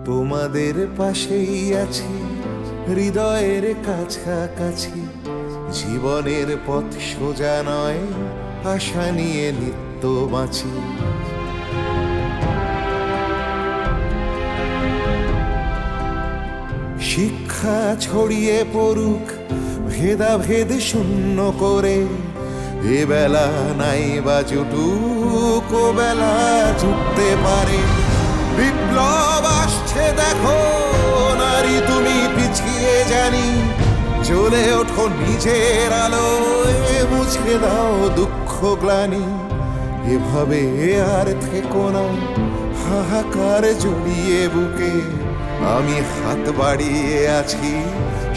তোমাদের পাশেই আছি হৃদয়ের কাছাকাছি, জীবনের পথ সোজা নয়, আশা নিয়ে নিত্য বাঁচি। শিক্ষা ছড়িয়ে পড়ুক ভেদাভেদ শূন্য করে, এ বেলা নাই বা জুটুক ও বেলা জুটতে পারে। বিপ্লব আসছে দেখো নারী তুমি পিছিয়ে জানি, জ্বলে ওঠো নিজের আলোয়, মুছে দাও দুঃখ গ্লানি। এভাবে আর থেকো না হাহাকার জড়িয়ে বুকে, আমি হাত বাড়িয়ে আছি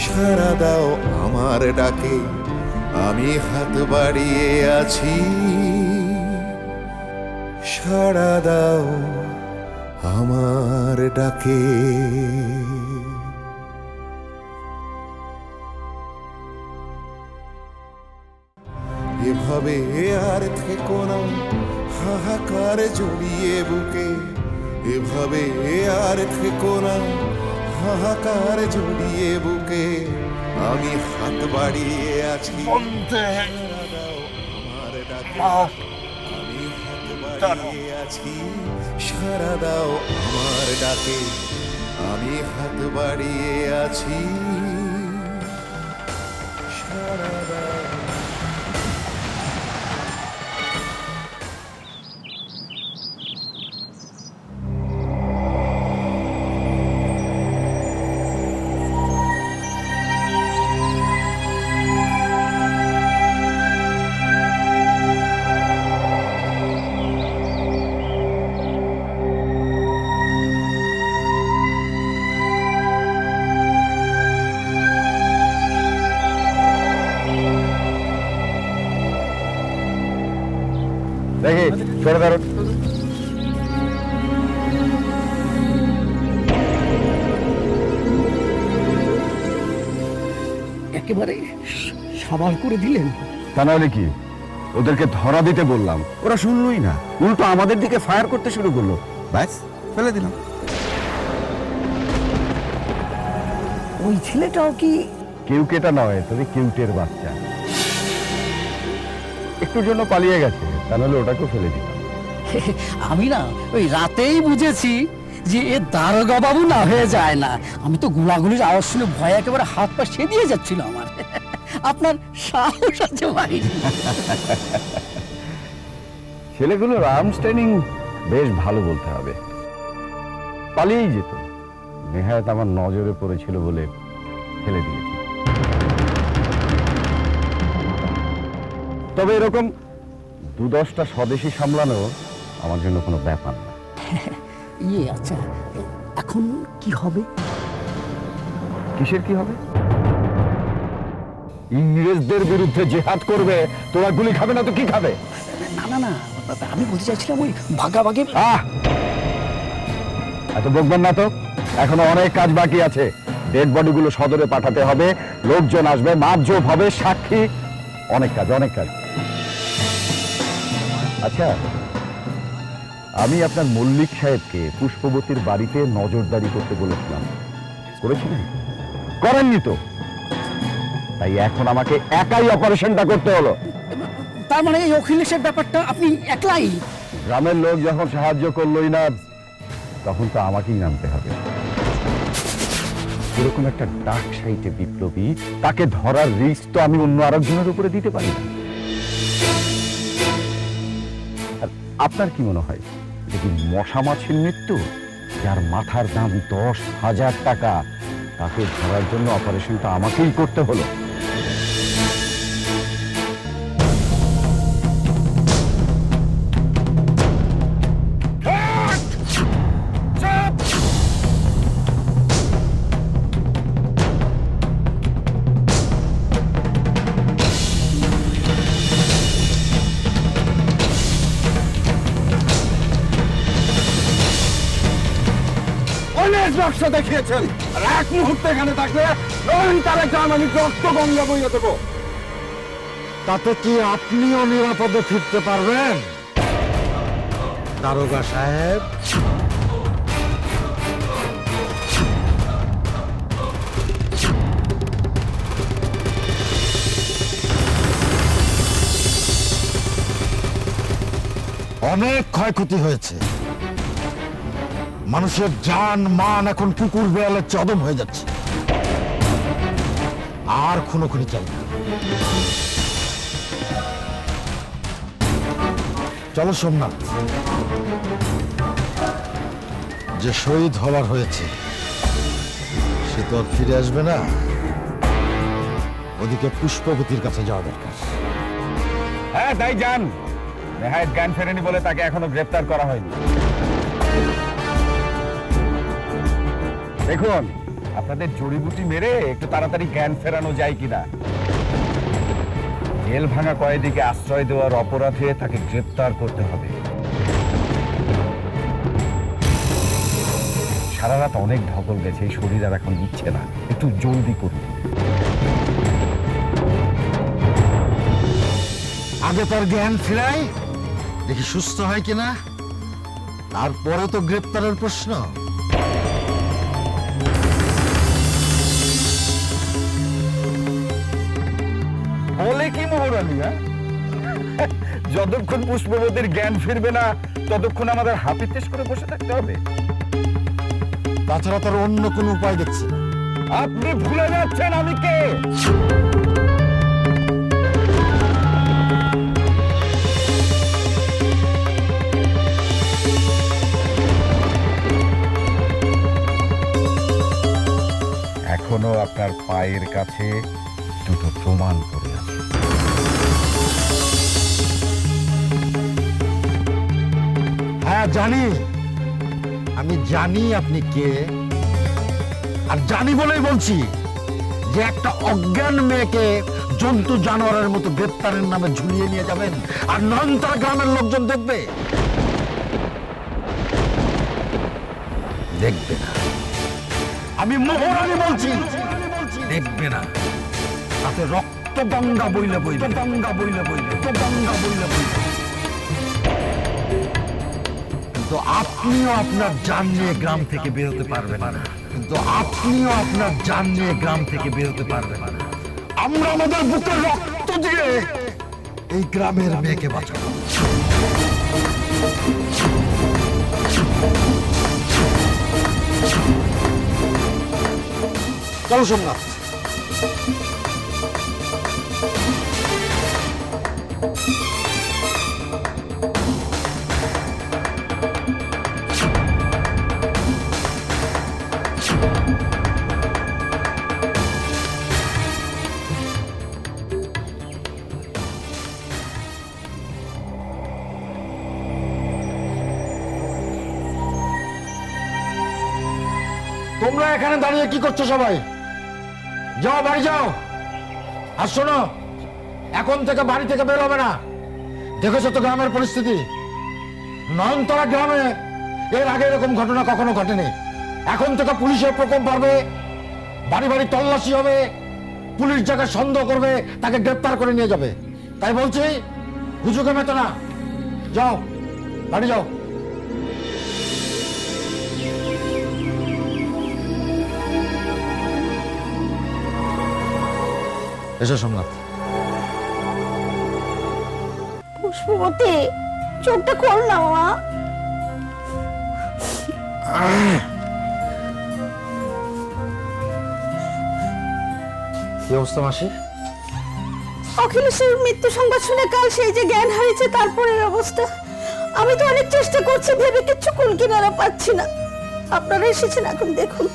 সাড়া দাও আমার ডাকে। আমি হাত বাড়িয়ে আছি সাড়া দাও আমার ডাকে। এভাবে আর থেকো না হাহাকার জড়িয়ে বুকে, এভাবে আর থেকো না হাহাকার জড়িয়ে বুকে, আমি হাত বাড়িয়ে আছি সাড়া দাও আমার ডাকে। আমি হাত বাড়িয়ে আছি সাড়া দাও আমার ডাকে। আমি হাত বাড়িয়ে আছি সাড়া দাও। দেখি সরে দাঁড়ান। একেবারে সাবাল করে দিলেন। তা নাহলে কি, ওদেরকে ধরা দিতে বললাম, ওরা শুনলই না, উল্টো আমাদের দিকে ফায়ার করতে শুরু করলো, ব্যাস ফেলে দিলাম। ওই ছেলেটাও কি? কেউকেটা নয়, তবে কিউটের বাচ্চা, একটুর জন্য পালিয়ে গেছে, তা নাহলে ওটাকেও ফেলে দিলাম। আমি না ওই রাতেই বুঝেছি যে এ দারোগা বাবু না হয়ে যায় না। আমি তো গুলাগুলির আওয়াজ শুনে ভয়ে একেবারে হাত পা সেদিয়ে যাচ্ছিল আমার। আপনার সাহস আছে ভাই। ছেলেগুলোর আর্মস ট্রেনিং বেশ ভালো বলতে হবে। পালিয়েই যেত, নেহায়েত আমার নজরে পড়েছিল বলে ফেলে দিয়েছি। তবে এরকম ২-১০টা স্বদেশী সামলানো আমার জন্য কোনো ব্যাপার না। আচ্ছা, এখন কি হবে? কিসের কি হবে? ইংরেজদের বিরুদ্ধে জেহাদ করবে, তোরা গুলি খাবে না তো কি খাবে? না না না, আমি বলতে চাইছিলাম ওই ভাগাভাগি। এত বকবেন না তো, এখনো অনেক কাজ বাকি আছে। ডেড বডিগুলো সদরে পাঠাতে হবে, লোকজন আসবে, মাপজোপ হবে, সাক্ষী, অনেক কাজ অনেক কাজ। আচ্ছা, আমি আপনার মল্লিক সাহেবকে পুষ্পবতীর বাড়িতে নজরদারি করতে বলেছিলাম, করেছিলেন? করেননি তো, তাই এখন আমাকে একাই অপারেশনটা করতে হলো। তার মানে এই অখিলেশের ব্যাপারটা আপনি একলাই? গ্রামের লোক যখন সাহায্য করলোই না, তখন তো আমাকেই নামতে হবে। এরকম একটা ডার্ক সাইটে বিপ্লবী, তাকে ধরার রিস্ক তো আমি অন্য আরেকজনের উপরে দিতে পারি না। আপনার কি মনে হয়, এটা কি মশা মাছির মৃত্যু? যার মাথার দাম 10,000 টাকা, তাকে ধরার জন্য অপারেশনটা আমাকেই করতে হলো। নকশা দেখিয়েছেন, আর এক মুহূর্তে এখানে থাকলে আমি রক্ত গঙ্গা বইয়ে দেবো। তাতে কি আপনিও নিরাপদে ফিরতে পারবেন দারোগা সাহেব? অনেক ক্ষয়ক্ষতি হয়েছে। মানুষের জান মান এখন কুকুর বেড়ালের চদম হয়ে যাচ্ছে। আর খুনোখুনি চাই না। চলো সোমনাথ, যে শহীদ হবার হয়েছে সে তো আর ফিরে আসবে না। ওদিকে পুষ্পবতীর কাছে যাওয়া দরকার। হ্যাঁ তাই যান। নেহায়েত জ্ঞান ফেরেনি বলে তাকে এখনো গ্রেফতার করা হয়নি। দেখুন আপনাদের জড়িবুটি মেরে একটু তাড়াতাড়ি জ্ঞান ফেরানো যায় কিনা। জেল ভাঙা কয়েদিকে আশ্রয় দেওয়ার অপরাধে তাকে গ্রেফতার করতে হবে। সারা রাত অনেক ধকল গেছে, এই শরীর আর এখন নিচ্ছে না, একটু জলদি করুন। আগে তার জ্ঞান ফেরাই, দেখি সুস্থ হয় কিনা, তারপরে তো গ্রেপ্তারের প্রশ্ন। বলে কি মোহরানি? যতক্ষণ পুষ্পবতীর জ্ঞান ফিরবে না ততক্ষণ আমাদের হাপিতেশ করে বসে থাকতে হবে। তাছাড়া তার অন্য কোনো উপায় দেখছি না। আপনি ভুলে যাচ্ছেন আমি কে। এখনো আপনার পায়ের কাছে দুটো প্রমাণ পড়ে আছে। হ্যাঁ জানি, আমি জানি আপনি কে। আর জানি বলেই বলছি যে একটা অজ্ঞান মেয়েকে জন্তু জানোয়ারের মতো গ্রেপ্তারের নামে ঝুলিয়ে নিয়ে যাবেন আর নয়নতারা গ্রামের লোকজন দেখবে দেখবে না। আমি মোহরানি বলছি, দেখবে না। তাতে রক্ত গঙ্গা বইলে বইবে, গঙ্গা বইলে বইবে, গঙ্গা বইলে বইবে। কিন্তু আপনিও আপনার জান নিয়ে গ্রাম থেকে বেরোতে পারবেন না। কিন্তু আপনিও আপনার জান নিয়ে গ্রাম থেকে বেরোতে পারবেন না। আমরা আমাদের বুকের রক্ত দিয়ে এই গ্রামের মেয়েকে বাঁচাবো। চলো সোমনাথ। তোমরা এখানে দাঁড়িয়ে কি করছো সবাই? যাও বাড়ি যাও। আর শোনো, এখন থেকে বাড়ি থেকে বের হবে না। দেখেছো তো গ্রামের পরিস্থিতি। নয়নতলা গ্রামে এর আগে এরকম ঘটনা কখনো ঘটেনি। এখন থেকে পুলিশের প্রকোপ বাড়বে, বাড়ি বাড়ি তল্লাশি হবে, পুলিশ যাকে সন্দেহ করবে তাকে গ্রেপ্তার করে নিয়ে যাবে। তাই বলছি হুজুকে মেতো না, যাও বাড়ি যাও। এসো সোমনাথ। পুষ্পবতী, চোখটা খোল না মা। কি অবস্থা মাসি? অখিলেশের মৃত্যু সংবাদ শুনে কাল সেই যে জ্ঞান হারিয়েছে, তারপরে এই অবস্থা। আমি তো অনেক চেষ্টা করছি, ভেবে কিচ্ছু কুল কিনারা পাচ্ছি না। আপনারা এসেছেন, এখন দেখুন।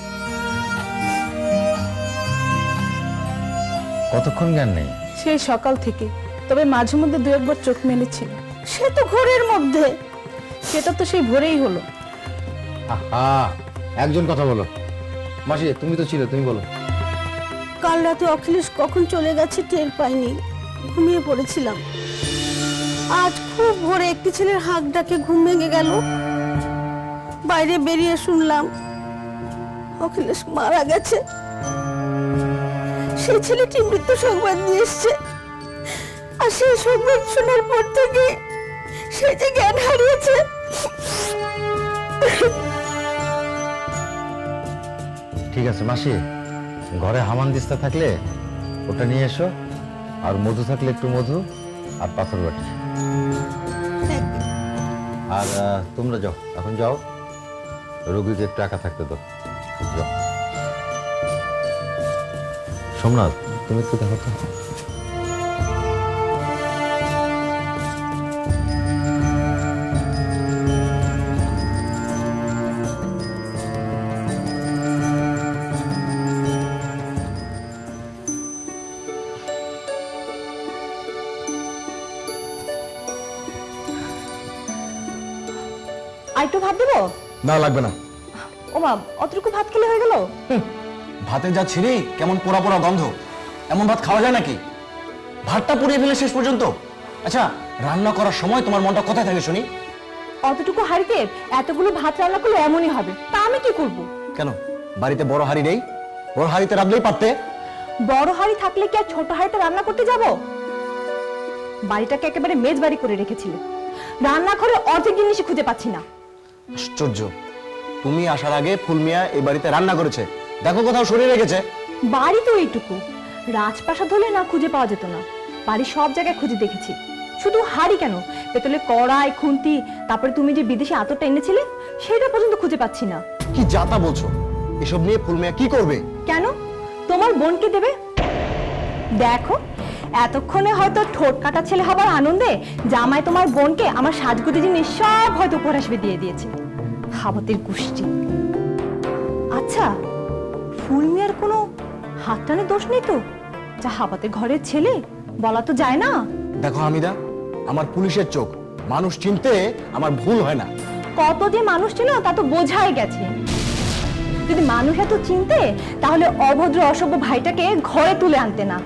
কতক্ষণ জ্ঞান নেই? সেই সকাল থেকে, তবে মাঝে মধ্যে দু একবার চোখ মেলেছিল। সে তো ঘোরের মধ্যে। সেটা তো সেই ভোরেই হলো। একজন কথা বলো। মাসি তুমি তো ছিলে, তুমি বলো। কাল রাতে অখিলেশ কখন চলে গেছে টের পাইনি, ঘুমিয়ে পড়েছিলাম। আজ খুব ভোরে একটি ছেলের হাঁক ডাকে ঘুম ভেঙে গেল। বাইরে বেরিয়ে শুনলাম অখিলেশ মারা গেছে। সেই ছেলেটি মৃত্যু সংবাদ নিয়ে এসছে। আর সেই সংবাদ শোনার পর থেকে সে যে জ্ঞান হারিয়েছে। ঠিক আছে মাসি, ঘরে হামানদিস্তা থাকলে ওটা নিয়ে এসো, আর মধু থাকলে একটু মধু, আর পাথর বাটি। আর তোমরা যাও, এখন যাও, রোগীকে একটু একা থাকতে দাও। যাও। সোমনাথ, তুমি একটু দেখো তো। আর একটু ভাত দেবো? না লাগবে না। ও মা, অতটুকু ভাত খেলে হয়ে গেল? ভাতে যা ছিঁড়ি, কেমন পোড়া পোড়া গন্ধ। এমন ভাত খাওয়া যায় নাকি? ভাতটা পুড়িয়ে ফেলে শেষ পর্যন্ত। আচ্ছা, রান্না করার সময় তোমার মনটা কোথায় থাকে শুনি? অতটুকু হাঁড়িতে এতগুলো ভাত রান্না করলে এমনই হবে, তা আমি কি করব? কেন, বাড়িতে বড় হাঁড়ি নেই? বড় হাঁড়িতে রাঁধলেই পারতে। বড় হাঁড়ি থাকলে কি আর ছোট হাঁড়িতে রান্না করতে যাব? বাড়িটাকে একেবারে মেজবাড়ি করে রেখেছিলে, রান্নাঘরে অর্ধেক জিনিসই খুঁজে পাচ্ছি না। আশ্চর্য, তুমি আসার আগে ফুলমিয়া এই বাড়িতে রান্না করেছে, দেখো কোথাও সরিয়ে রেখেছে। বাড়ি তো এইটুকু, রাজপ্রাসাদ হলে না খুঁজে পাওয়া যেত না। বাড়ির সব জায়গায় খুঁজে দেখেছি, শুধু হাঁড়ি কেন, পেতলে কড়াই, খুন্তি, তারপরে তুমি যে বিদেশি আতরটা এনেছিলে সেটা পর্যন্ত খুঁজে পাচ্ছি না। কি যাতা বলছো? এসব নিয়ে ফুলমিয়া কি করবে? কেন, তোমার বোনকে দেবে? দেখো, এতক্ষণে হয়তো ঠোঁট কাটা ছেলে হবার আনন্দে জামাই তোমার বোনকে আমার সাজগুজি জিনিস সব হয়তো উপহার হিসেবে দিয়ে দিয়েছে। হাবতের গোষ্ঠী। আচ্ছা, ফুলমিয়ার কোনো হাত টানের দোষ নেই তো? যা হাবতের ঘরের ছেলে, বলা তো যায় না। দেখো হামিদা, আমার পুলিশের চোখ, মানুষ চিনতে আমার ভুল হয় না। কত যে মানুষ ছিল তা তো বোঝাই গেছে। যদি মানুষ এত চিনতে, তাহলে অভদ্র অসভ্য ভাইটাকে ঘরে তুলে আনতে না,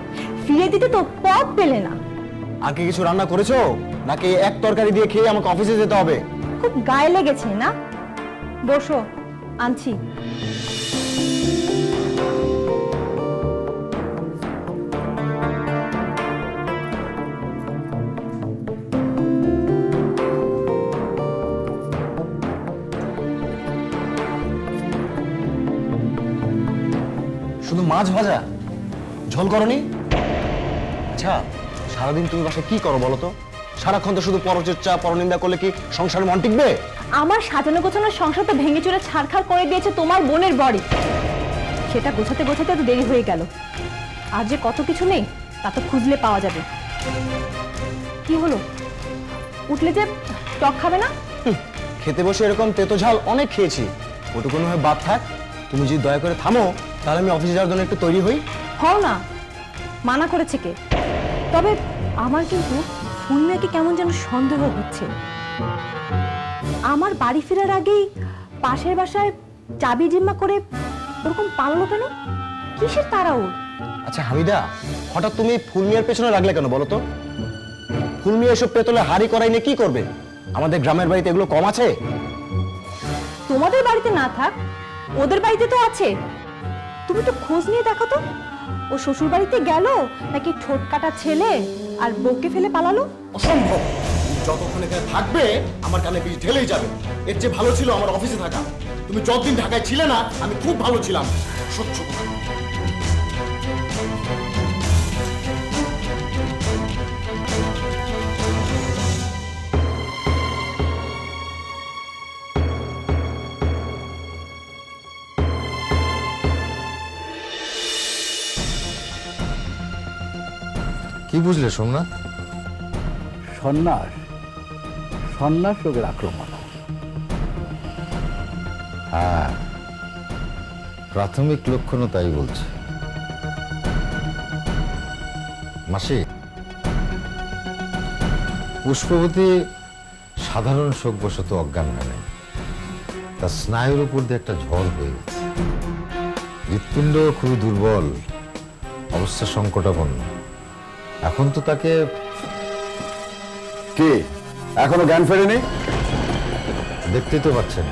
ফিরে দিতে তো পথ পেলে না। আর কি কিছু রান্না করেছো, নাকি এক তরকারি দিয়ে খেয়ে আমাকে অফিসে যেতে হবে? খুব গায়ে লেগেছে না? বসো, আনছি। শুধু মাছ ভাজা, ঝোল করনি? আচ্ছা, সারাদিন তুমি বাসায় কি করো বলো তো? সারাক্ষণ তো শুধু পরচর্চা, পরনিন্দা করলে কি সংসারে মন টিকবে? আমার সাজানো গোছানোর সংসার তো ভেঙে চুরে ছাড়খাড় করে দিয়েছে তোমার বোনের বড়ি। সেটা গোছাতে গোছাতে তো দেরি হয়ে গেল। আর যে কত কিছু নেই তা তো খুঁজলে পাওয়া যাবে। কি হলো, উঠলে যে? টক খাবে না? খেতে বসে এরকম তেতো ঝাল অনেক খেয়েছি, ওটুকুন হয়ে বাদ থাক। তুমি যদি দয়া করে থামো, তাহলে আমি অফিসে যাওয়ার জন্য একটু তৈরি হই। হও না, মানা করেছে কে? তবে আমার কিন্তু ফুলমিয়াকে কেমন যেন সন্দেহ হচ্ছে। আমার বাড়ি ফেরার আগেই পাশের বাসায় চাবি জিম্মা করে ওরকম পালালো কেন? কিসের তাড়া ওর? আচ্ছা হামিদা, হঠাৎ তুমি ফুলমিয়ার পেছনে লাগলে কেন বলো তো? ফুলমিয়া এসব পেতলে হাড়ি করাই নিয়ে কি করবে? আমাদের গ্রামের বাড়িতে এগুলো কম আছে? তোমাদের বাড়িতে না থাক, ওদের বাড়িতে তো আছে। তুমি তো খোঁজ নিয়ে দেখো তো, ও শ্বশুর বাড়িতে গেল নাকি ঠোঁট কাটা ছেলে আর বউকে ফেলে পালালো? অসম্ভব। যতক্ষণ এখানে থাকবে আমার কানে বিষ ঢেলেই যাবে। এর চেয়ে ভালো ছিল আমার অফিসে থাকা। তুমি যতদিন ঢাকায় ছিলে না, আমি খুব ভালো ছিলাম। সহ্য করো। কি বুঝলে সোমনাথ? সন্ন্যাস, সন্ন্যাস রোগের আক্রমণ। হ্যাঁ, প্রাথমিক লক্ষণও তাই বলছে। মাসি, পুষ্পবতী সাধারণ শোকবশত অজ্ঞান হয় নাই, তার স্নায়ুর উপর দিয়ে একটা ঝড় হয়ে গেছে। হৃৎপিণ্ড খুবই দুর্বল, অবস্থা সংকটাপন্ন। এখন তো তাকে কি এখনো জ্ঞান ফেরেনি? দেখতেই তো পাচ্ছেন,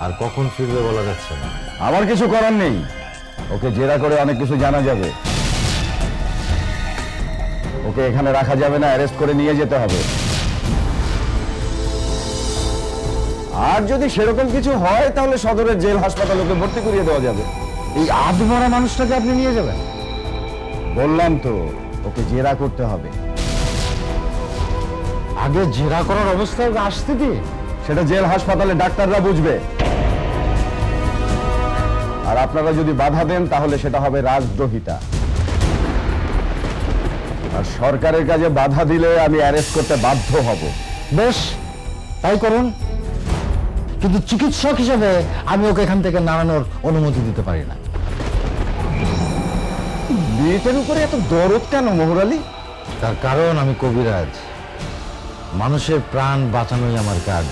আর কখন ফিরবে বলা যাচ্ছে না। আমার কিছু করার নেই, ওকে জেরা করে অনেক কিছু জানা যাবে। ওকে এখানে রাখা যাবে না, অ্যারেস্ট করে নিয়ে যেতে হবে। আর যদি সেরকম কিছু হয় তাহলে সদরের জেল হাসপাতালে ওকে ভর্তি করিয়ে দেওয়া যাবে। এই আধমরা মানুষটাকে আপনি নিয়ে যাবেন? বললাম তো, ওকে জেরা করতে হবে। আগে জেরা করার অবস্থায় আসতে কি? সেটা জেল হাসপাতালে ডাক্তাররা বুঝবে। আর আপনারা যদি বাধা দেন তাহলে সেটা হবে রাজদ্রোহিতা। আর সরকারের কাজে বাধা দিলে আমি অ্যারেস্ট করতে বাধ্য হব। বেশ, তাই করুন, কিন্তু চিকিৎসক হিসেবে আমি ওকে এখান থেকে নাড়ানোর অনুমতি দিতে পারি না। বিয়েটার উপরে এত দরদ কেন মোহর আলী? তার কারণ আমি কবিরাজ, মানুষের প্রাণ বাঁচানোই আমার কাজ,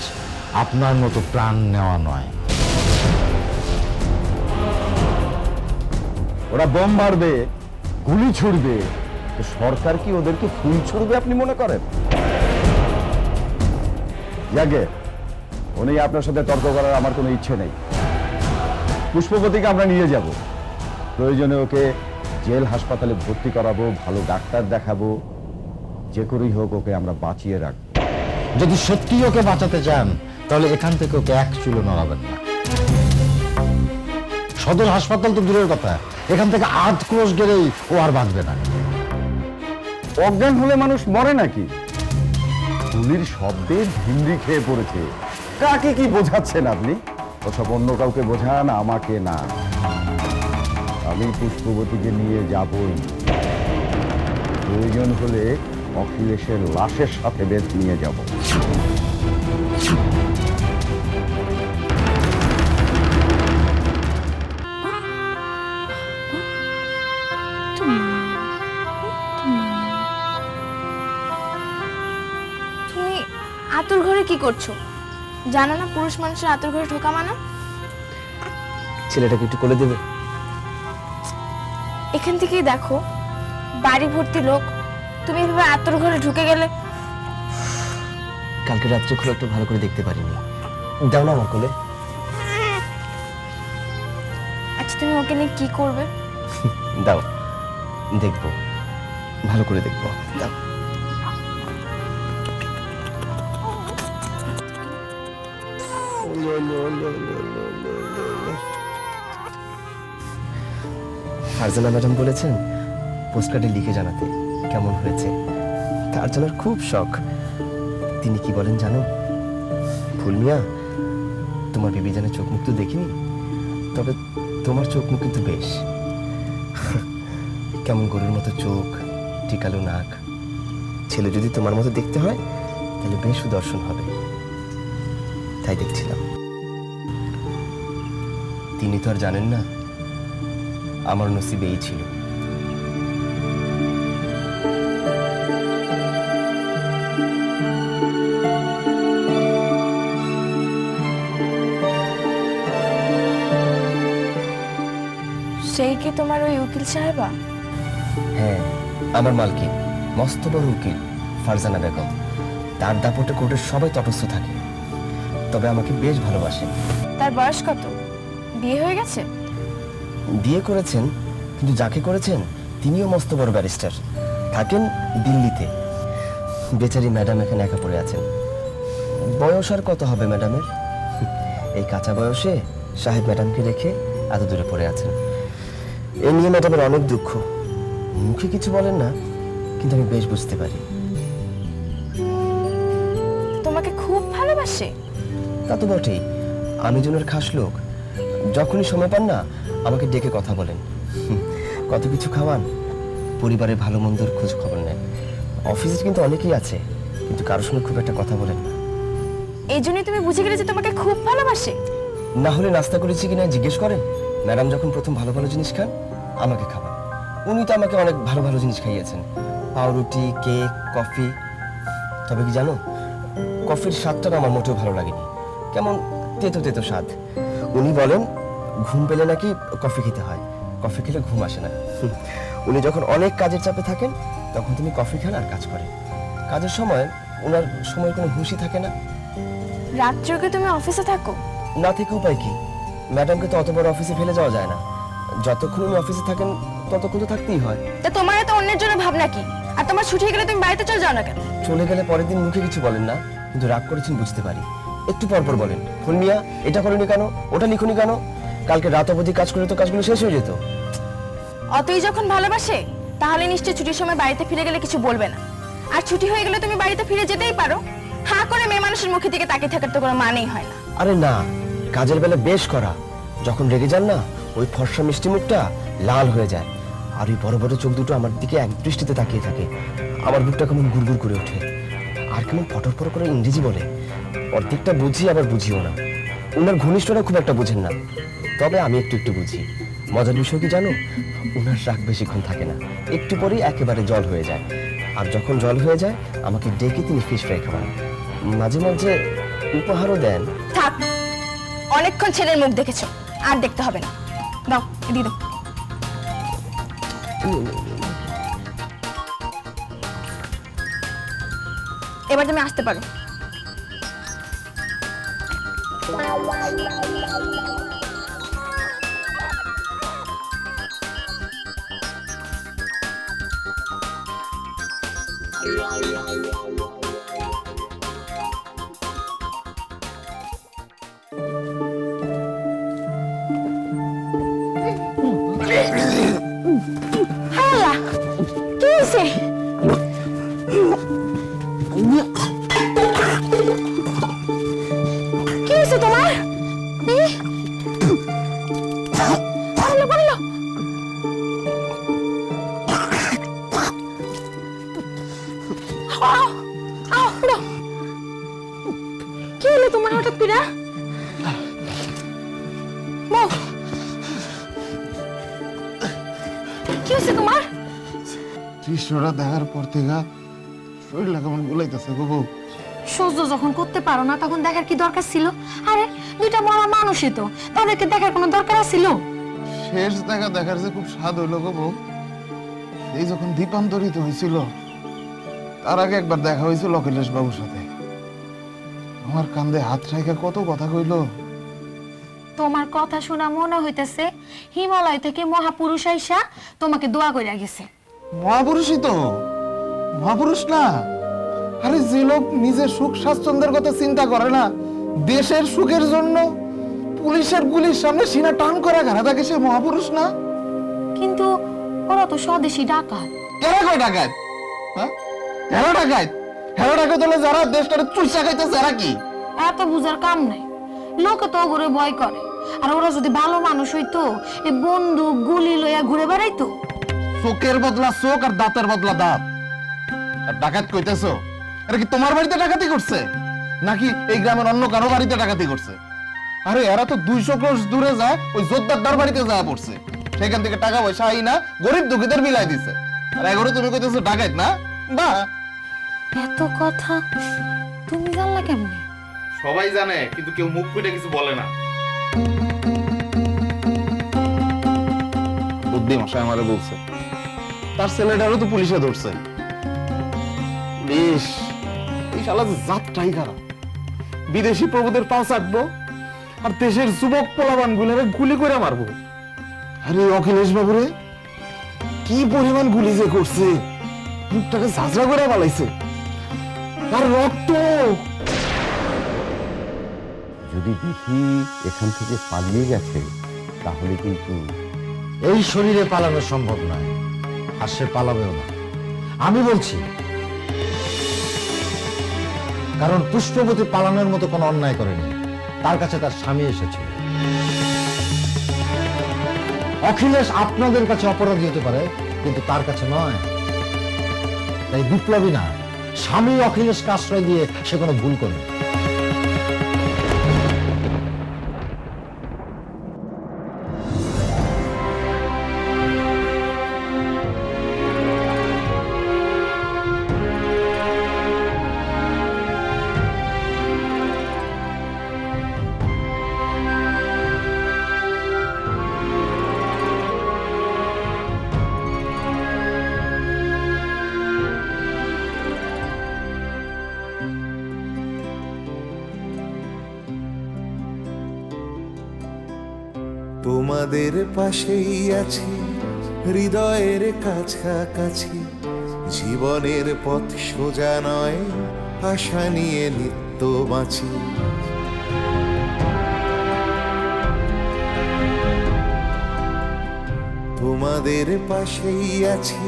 আপনার মতো প্রাণ নেওয়া নয়। ওরা বোম মারবে, গুলি ছুড়বে, তো সরকার কি ওদেরকে ফুল ছুড়বে আপনি মনে করেন? যাকে উনি আপনার সাথে তর্ক করার আমার কোনো ইচ্ছে নেই। পুষ্পবতীকে আমরা নিয়ে যাব, প্রয়োজনে ওকে জেল হাসপাতালে ভর্তি করাবো, ভালো ডাক্তার দেখাবো, যে করেই হোক ওকে আমরা বাঁচিয়ে রাখবো। যদি সত্যি ওকে বাঁচাতে চান তাহলে এখান থেকে ওকে এক চুলো নড়াবেন না। সদর হাসপাতাল তো দূরের কথা, এখান থেকে আধ ক্রোশ গেলেই ও আর বাঁচবে না। অজ্ঞান হলে মানুষ মরে নাকি? গুলির শব্দে ভিন্ডি খেয়ে পড়েছে। কাকে কি বোঝাচ্ছেন আপনি? ওসব অন্য কাউকে বোঝান, আমাকে না। আমি পুষ্পবতীকে নিয়ে যাবই, প্রয়োজন হলে অখিলেশের লাশের সাথে বেদ নিয়ে যাব। তুমি আতুর ঘরে কি করছো? জানো না পুরুষ মানুষের আতুর ঘরে ঢোকা মানা? ছেলেটাকে একটু কোলে দেবে? এখান থেকেই দেখো, বাড়ি ভর্তি লোক, তুমি এভাবে আতুর ঘরে ঢুকে গেলে। কালকে রাত্রে খুব একটা ভালো করে দেখতে পারিনি, দাও না আমার কোলে। আচ্ছা তুমি ওকে নিয়ে কি করবে? দাও, দেখবো, ভালো করে দেখবো, দাও। ফারজানা ম্যাডাম বলেছেন পোস্টকার্ডে লিখে জানাতে কেমন হয়েছে। তার জানার খুব শখ। তিনি কি বলেন জানো? ফুল মিয়া, তোমার বেবি জানের চোখ মুখ তো দেখিনি, তবে তোমার চোখ মুখ কিন্তু বেশ। কেমন গরুর মতো চোখ, টিকালো নাক। ছেলে যদি তোমার মতো দেখতে হয় তাহলে বেশ সুদর্শন হবে। তাই দেখছিলাম। তিনি তো আর জানেন না আমার নসিবে এই ছিল। সেই কি তোমার ওই উকিল সাহেবা? হ্যাঁ, আমার মালকিন, মস্ত বড় উকিল ফারজানা বেগম। তার দাপটে কোর্টের সবাই তটস্থ থাকে, তবে আমাকে বেশ ভালোবাসেন। তার বয়স কত? বিয়ে হয়ে গেছে? বিয়ে করেছেন, কিন্তু যাকে করেছেন তিনিও মস্ত বড় ব্যারিস্টার, থাকেন দিল্লিতে। বেচারি ম্যাডাম এখানে একা পড়ে আছেন। বয়স আর কত হবে ম্যাডামের? এই কাঁচা বয়সে সাহেব ম্যাডামকে রেখে এত দূরে পড়ে আছেন। এ নিয়ে ম্যাডামের অনেক দুঃখ। মুখে কিছু বলেন না, কিন্তু আমি বেশ বুঝতে পারি। তোমাকে খুব ভালোবাসে? তা তো বটেই, আমি জনের খাস লোক। যখনই সময় পান না আমাকে ডেকে কথা বলেন, কত কিছু খাওয়ান, পরিবারের ভালো মন্দর খোঁজ খবর নেন। অফিসে কিন্তু অনেকেই আছে, কিন্তু কারোর সঙ্গে খুব একটা কথা বলেন না। এই জন্যই তুমি বুঝে গেলে যে তোমাকে খুব ভালোবাসে? না হলে নাস্তা করেছি কিনা জিজ্ঞেস করেন। ম্যাডাম যখন প্রথম ভালো ভালো জিনিস খান আমাকে খাওয়ান। উনি তো আমাকে অনেক ভালো ভালো জিনিস খাইয়েছেন, পাউরুটি, কেক, কফি। তবে কি জানো, কফির স্বাদটা আমার মোটেও ভালো লাগেনি, কেমন তেতো তেতো স্বাদ। উনি বলেন ঘুম পেলে নাকি কফি খেতে হয়, কফি খেলে ঘুম আসে না। উনি যখন অনেক কাজের চাপে থাকেন তখন তিনি কফি খান আর কাজ করেন। কাজের সময় ওনার সময়ের কোনো হুঁশই থাকে না। রাত্রেও কি তুমি অফিসে থাকো? না থেকে উপায় কি? ম্যাডামকে তো অত বড় অফিসে ফেলে যাওয়া যায় না। যতক্ষণ উনি অফিসে থাকেন ততক্ষণ তো থাকতেই হয়। তা তোমার এত অন্যের জন্য ভাবনা কি? আর তোমার ছুটি হয়ে গেলে তুমি বাড়িতে চলে যাও না কেন? চলে গেলে পরের দিন মুখে কিছু বলেন না, কিন্তু রাগ করেছেন বুঝতে পারি। একটু পর পর বলেন, ফুল মিয়া এটা করনি কেন, ওটা লিখুনি কেন? কালকে রাত অবধি কাজ করে তো কাজগুলো শেষ হয়ে যেত। অতই যখন ভালোবাসে তাহলে নিশ্চয়ই ছুটির সময় বাড়িতে ফিরে গেলে কিছু বলবে না। আর ছুটি হয়ে গেলে তুমি বাড়িতে ফিরে যেতেই পারো। হাঁ করে মেয়ে মানুষের মুখের দিকে তাকিয়ে থাকার তো কোনো মানেই হয় না। আরে না, কাজের বেলা বেশ করা, যখন রেগে যান না ওই ফর্সা মিষ্টি মুখটা লাল হয়ে যায়, আর ওই বড় বড় চোখ দুটো আমার দিকে এক দৃষ্টিতে তাকিয়ে থাকে। আমার বুকটা কেমন গুড়গুড় করে ওঠে, আর কেমন পটর পটর করে ইংরেজি বলে। অর্ধেকটা বুঝি আবার বুঝিও না। ওনার ঘনিষ্ঠরা খুব একটা বুঝেন না, তবে আমি একটু একটু বুঝি। মজার বিষয় কি জানো, ওনার রাগ বেশিক্ষণ থাকে না, একটু পরেই একেবারে জল হয়ে যায়। আর যখন জল হয়ে যায় আমাকে ডেকে তিনি ফিশ ফ্রাই খাওয়ান, মাঝে মাঝে উপহারও দেন। থাক, অনেকক্ষণ ছেলের মুখ দেখেছো, আর দেখতে হবে না। দাও, এদিকে দাও। এবার তুমি আসতে পারো। হাল্লা, কি হয়েছে? কি হয়েছে তোমার? বলো বলো। কি হলো তোমার হঠাৎ করে? কি হয়েছে তোমার? কৃষ্ণরা দেখার পর থেকে শরীরটা কেমন গুলাইতেছে গো বউ। সহ্য যখন করতে পারো না তখন দেখার কি দরকার ছিল? আরে দুইটা মরা মানুষই তো, তাদেরকে দেখার কোনো দরকার ছিল? শেষ দেখা দেখার যে খুব স্বাদ হইল গো বউ। এই যখন দীপান্তরিত হয়েছিল তার আগে একবার দেখা হয়েছিল অখিলেশ বাবুর সাথে। আমার কান্দে হাত রাখা কত কথা কইলো। তোমার কথা শোনা মনে হইতেছে হিমালয় থেকে মহাপুরুষ আইসা তোমাকে দোয়া কইরা গেছে। মহাপুরুষই তো, মহাপুরুষ না? আরে যে লোক নিজের সুখ স্বাচ্ছন্দ্যের কথা চিন্তা করে না, দেশের সুখের জন্য পুলিশের গুলির সামনে সিনা টান করে ঘাড়া থাকে, সে মহাপুরুষ না? কিন্তু ওরা তো স্বদেশী ডাকাত। কেন কয় ডাকাত? হ্যাঁ, কেন ডাকাত? হেরো ডাকাত হলে যারা দেশটারে চুইসা খাইতেছে এরা কি? এত বুঝার কাম নাই, লোকে তো ওগুলো ভয় করে। আর ওরা যদি ভালো মানুষ হইতো এই বন্দুক গুলি লইয়া ঘুরে বেড়াইতো। চোখের বদলা চোখ আর দাঁতের বদলা দাঁত। আর ডাকাত কইতেছো, এটা কি তোমার বাড়িতে ডাকাতি করছে নাকি এই গ্রামের অন্য কারো বাড়িতে ডাকাতি করছে? আরে এরা তো 200 ক্রোশ দূরে যায় ওই জোরদারদার বাড়িতে যায় পড়ছে, সেখান থেকে টাকা পয়সা আই না গরিব দুঃখীদের বিলাই দিছে। আর এগুলো তুমি কইতেছো ডাকাত না? বাহ, এত কথা তুমি জানলা কেমনে? সবাই জানে, কিন্তু কেউ মুখ ফুটে কিছু বলে না। বুদ্ধি মশাই আমারে বলছে তার ছেলেটারও তো পুলিশে ধরছে। পুলিশ এই শালা জাতটাই খারাপ। বিদেশি প্রভুদের পা চাটবো আর দেশের যুবক পোলাবান গুলোরে গুলি করে মারবো। আরে অখিলেশ বাবুরে কি পরিমাণ গুলি যে করছে, মুখটাকে ঝাঁঝরা করে পালাইছে, আর রক্ত। যদি দেখি এখান থেকে পালিয়ে গেছে তাহলে কিন্তু এই শরীরে পালানো সম্ভব নয়, আর সে পালাবেও না। আমি বলছি, কারণ পুষ্পবতী পালানোর মতো কোনো অন্যায় করেনি। তার কাছে তার স্বামী এসেছিল। অখিলেশ আপনাদের কাছে অপরাধী হতে পারে, কিন্তু তার কাছে নয়। তাই বিপ্লবী না, স্বামী অখিলেশকে আশ্রয় দিয়ে সে কোনো ভুল করবে। তোমাদের পাশেই আছি হৃদয়ের কাছাকাছি, জীবনের পথ সোজা নয়, আশা নিয়ে নিত্য বাঁচি। তোমাদের পাশেই আছি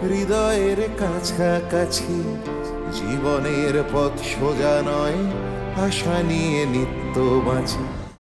হৃদয়ের কাছাকাছি, জীবনের পথ সোজা নয়, আশা নিয়ে নিত্য বাঁচি।